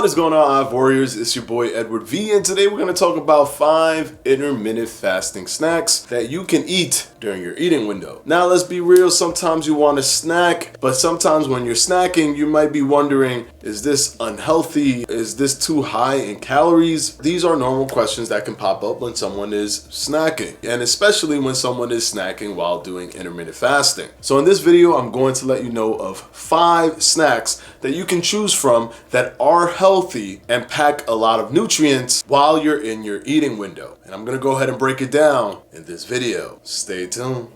What is going on, Hive Warriors? It's your boy Edward V, and today we're going to talk about 5 intermittent fasting snacks that you can eat during your eating window. Now, let's be real, sometimes you want to snack, but sometimes when you're snacking, you might be wondering, is this unhealthy? Is this too high in calories? These are normal questions that can pop up when someone is snacking, and especially when someone is snacking while doing intermittent fasting. So in this video, I'm going to let you know of 5 snacks that you can choose from that are healthy and pack a lot of nutrients while you're in your eating window. And I'm going to go ahead and break it down in this video. Stay tuned.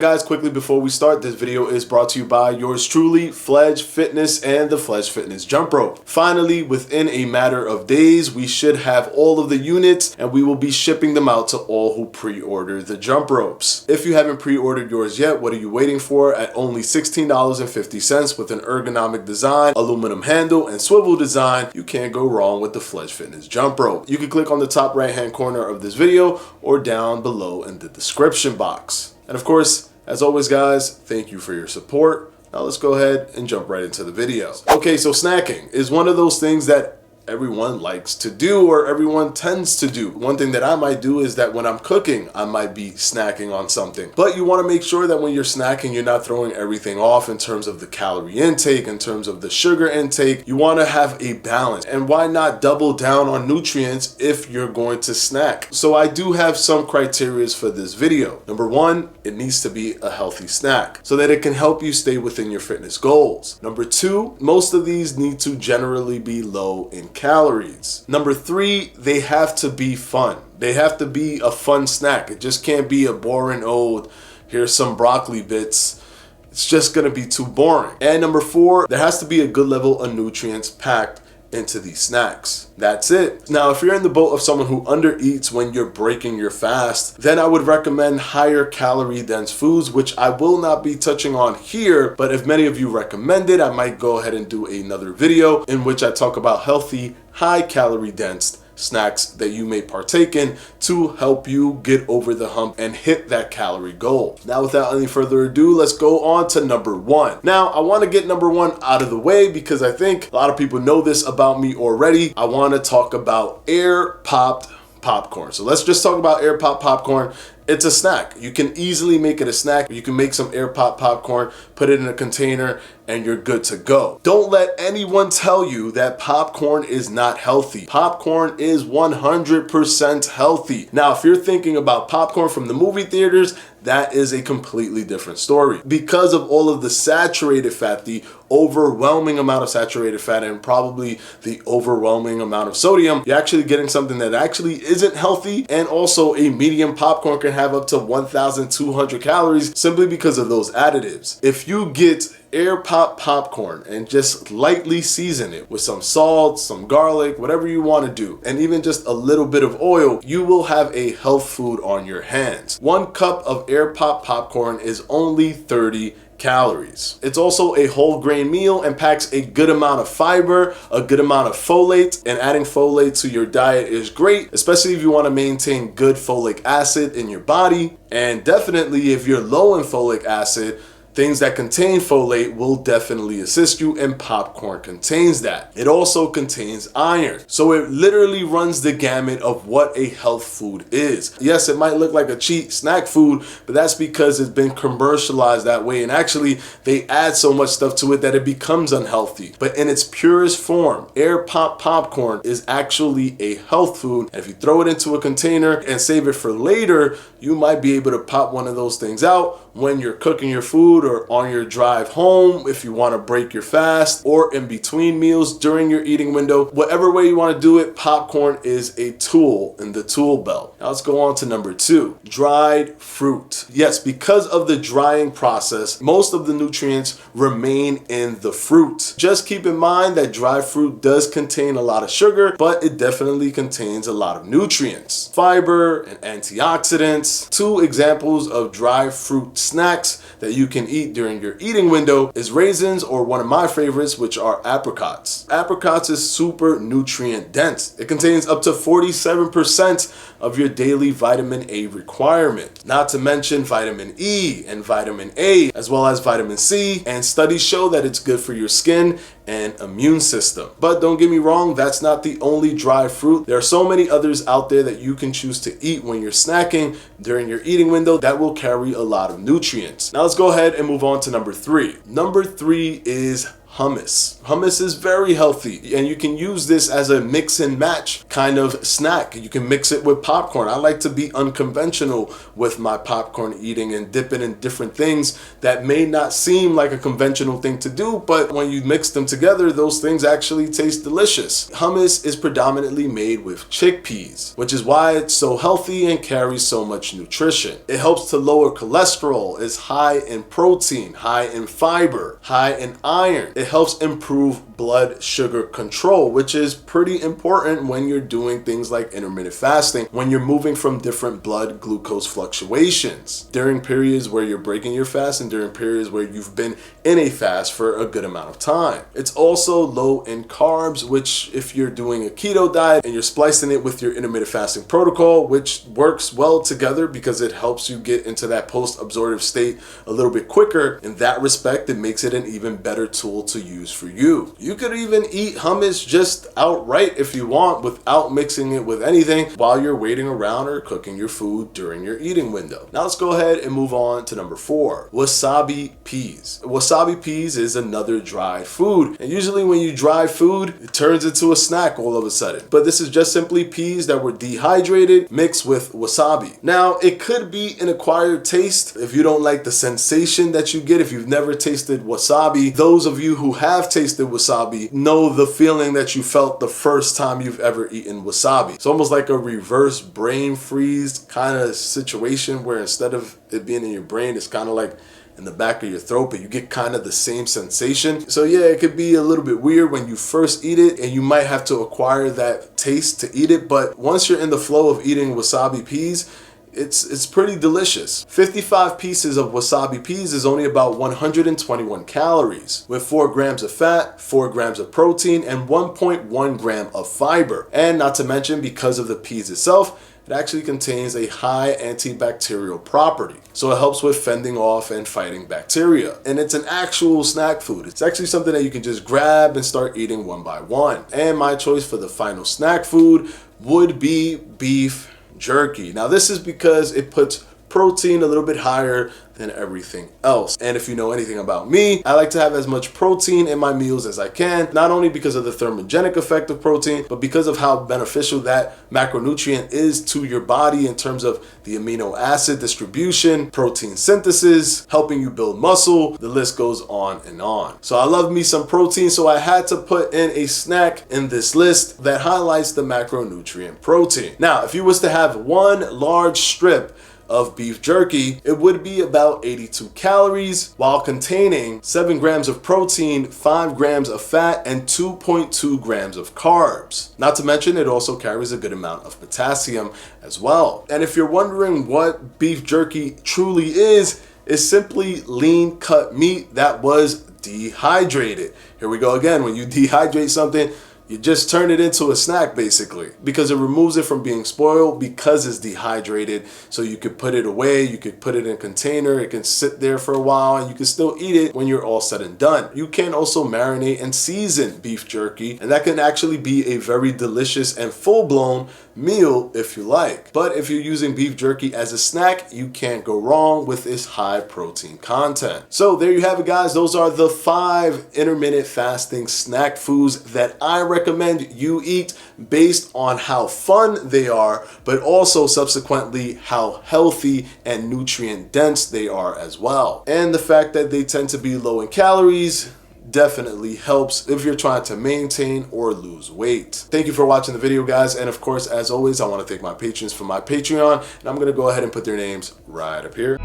Guys, quickly before we start, this video is brought to you by yours truly, Fledge Fitness and the Fledge Fitness Jump Rope. Finally, within a matter of days, we should have all of the units and we will be shipping them out to all who pre-order the jump ropes. If you haven't pre-ordered yours yet, what are you waiting for? At only $16.50 with an ergonomic design, aluminum handle, and swivel design, you can't go wrong with the Fledge Fitness Jump Rope. You can click on the top right hand corner of this video or down below in the description box. And of course, as always, guys, thank you for your support. Now let's go ahead and jump right into the video. Okay, so snacking is one of those things that everyone likes to do, or everyone tends to do. One thing that I might do is that when I'm cooking, I might be snacking on something. But you want to make sure that when you're snacking, you're not throwing everything off in terms of the calorie intake, in terms of the sugar intake. You want to have a balance. And why not double down on nutrients if you're going to snack? So I do have some criteria for this video. Number 1, it needs to be a healthy snack so that it can help you stay within your fitness goals. Number 2, most of these need to generally be low in calories. Number 3, they have to be fun. They have to be a fun snack. It just can't be a boring old, here's some broccoli bits. It's just gonna be too boring. And number 4, there has to be a good level of nutrients packed into these snacks. That's it. Now, if you're in the boat of someone who undereats when you're breaking your fast, then I would recommend higher calorie dense foods, which I will not be touching on here, but if many of you recommend it, I might go ahead and do another video in which I talk about healthy, high calorie dense snacks that you may partake in to help you get over the hump and hit that calorie goal. Now, without any further ado, let's go on to number 1. Now, I want to get number 1 out of the way because I think a lot of people know this about me already. I want to talk about air popped popcorn. So let's just talk about air popped popcorn. It's a snack. You can easily make it a snack. You can make some air pop popcorn, put it in a container, and you're good to go. Don't let anyone tell you that popcorn is not healthy. Popcorn is 100% healthy. Now, if you're thinking about popcorn from the movie theaters, that is a completely different story. Because of all of the saturated fat, the overwhelming amount of saturated fat, and probably the overwhelming amount of sodium, you're actually getting something that actually isn't healthy. And also, a medium popcorn can have up to 1,200 calories simply because of those additives. If you get air pop popcorn and just lightly season it with some salt, some garlic, whatever you want to do, and even just a little bit of oil, you will have a health food on your hands. 1 cup of air pop popcorn is only 30 calories. It's also a whole grain meal and packs a good amount of fiber, a good amount of folate, and adding folate to your diet is great, especially if you want to maintain good folic acid in your body. And definitely if you're low in folic acid, things that contain folate will definitely assist you, and popcorn contains that. It also contains iron. So it literally runs the gamut of what a health food is. Yes, it might look like a cheap snack food, but that's because it's been commercialized that way. And actually, they add so much stuff to it that it becomes unhealthy. But in its purest form, air pop popcorn is actually a health food. And if you throw it into a container and save it for later, you might be able to pop one of those things out when you're cooking your food or on your drive home, if you want to break your fast, or in between meals during your eating window. Whatever way you want to do it, popcorn is a tool in the tool belt. Now let's go on to number 2, dried fruit. Yes, because of the drying process, most of the nutrients remain in the fruit. Just keep in mind that dried fruit does contain a lot of sugar, but it definitely contains a lot of nutrients, fiber, and antioxidants. 2 examples of dried fruit snacks that you can eat during your eating window is raisins, or one of my favorites, which are apricots. Apricots is super nutrient dense. It contains up to 47% of your daily vitamin A requirement, not to mention vitamin E and vitamin A, as well as vitamin C, and studies show that it's good for your skin and immune system. But don't get me wrong, that's not the only dry fruit. There are so many others out there that you can choose to eat when you're snacking during your eating window that will carry a lot of nutrients. Now let's go ahead and move on to number 3. Number 3 is hummus. Hummus is very healthy, and you can use this as a mix and match kind of snack. You can mix it with popcorn. I like to be unconventional with my popcorn eating and dip it in different things that may not seem like a conventional thing to do, but when you mix them together, those things actually taste delicious. Hummus is predominantly made with chickpeas, which is why it's so healthy and carries so much nutrition. It helps to lower cholesterol, is high in protein, high in fiber, high in iron. It helps improve blood sugar control, which is pretty important when you're doing things like intermittent fasting, when you're moving from different blood glucose fluctuations during periods where you're breaking your fast and during periods where you've been in a fast for a good amount of time. It's also low in carbs, which if you're doing a keto diet and you're splicing it with your intermittent fasting protocol, which works well together because it helps you get into that post-absorptive state a little bit quicker. In that respect, it makes it an even better tool to use for you. You could even eat hummus just outright if you want, without mixing it with anything while you're waiting around or cooking your food during your eating window. Now let's go ahead and move on to number 4, wasabi peas. Wasabi peas is another dry food, and usually when you dry food, it turns into a snack all of a sudden. But this is just simply peas that were dehydrated mixed with wasabi. Now it could be an acquired taste if you don't like the sensation that you get if you've never tasted wasabi. Those of you who have tasted wasabi know the feeling that you felt the first time you've ever eaten wasabi. It's almost like a reverse brain freeze kind of situation where instead of it being in your brain, it's kind of like in the back of your throat, but you get kind of the same sensation. So yeah, it could be a little bit weird when you first eat it, and you might have to acquire that taste to eat it. But once you're in the flow of eating wasabi peas, it's pretty delicious. 55 pieces of wasabi peas is only about 121 calories, with 4 grams of fat, 4 grams of protein, and 1.1 gram of fiber. And not to mention, because of the peas itself, it actually contains a high antibacterial property. So it helps with fending off and fighting bacteria. And it's an actual snack food. It's actually something that you can just grab and start eating one by one. And my choice for the final snack food would be beef jerky. Now this is because it puts protein a little bit higher than everything else. And if you know anything about me, I like to have as much protein in my meals as I can, not only because of the thermogenic effect of protein, but because of how beneficial that macronutrient is to your body in terms of the amino acid distribution, protein synthesis, helping you build muscle. The list goes on and on. So I love me some protein, so I had to put in a snack in this list that highlights the macronutrient protein. Now, if you was to have one large strip of beef jerky, it would be about 82 calories while containing 7 grams of protein, 5 grams of fat, and 2.2 grams of carbs. Not to mention, it also carries a good amount of potassium as well. And if you're wondering what beef jerky truly is, it's simply lean cut meat that was dehydrated. Here we go again. When you dehydrate something, you just turn it into a snack basically, because it removes it from being spoiled because it's dehydrated. So you could put it away, you could put it in a container, it can sit there for a while, and you can still eat it when you're all said and done. You can also marinate and season beef jerky, and that can actually be a very delicious and full-blown meal if you like. But if you're using beef jerky as a snack, you can't go wrong with its high protein content. So there you have it, guys. Those are the 5 intermittent fasting snack foods that I recommend you eat based on how fun they are, but also subsequently how healthy and nutrient dense they are as well. And the fact that they tend to be low in calories definitely helps if you're trying to maintain or lose weight. Thank you for watching the video, guys. And of course, as always, I want to thank my patrons for my Patreon, and I'm going to go ahead and put their names right up here.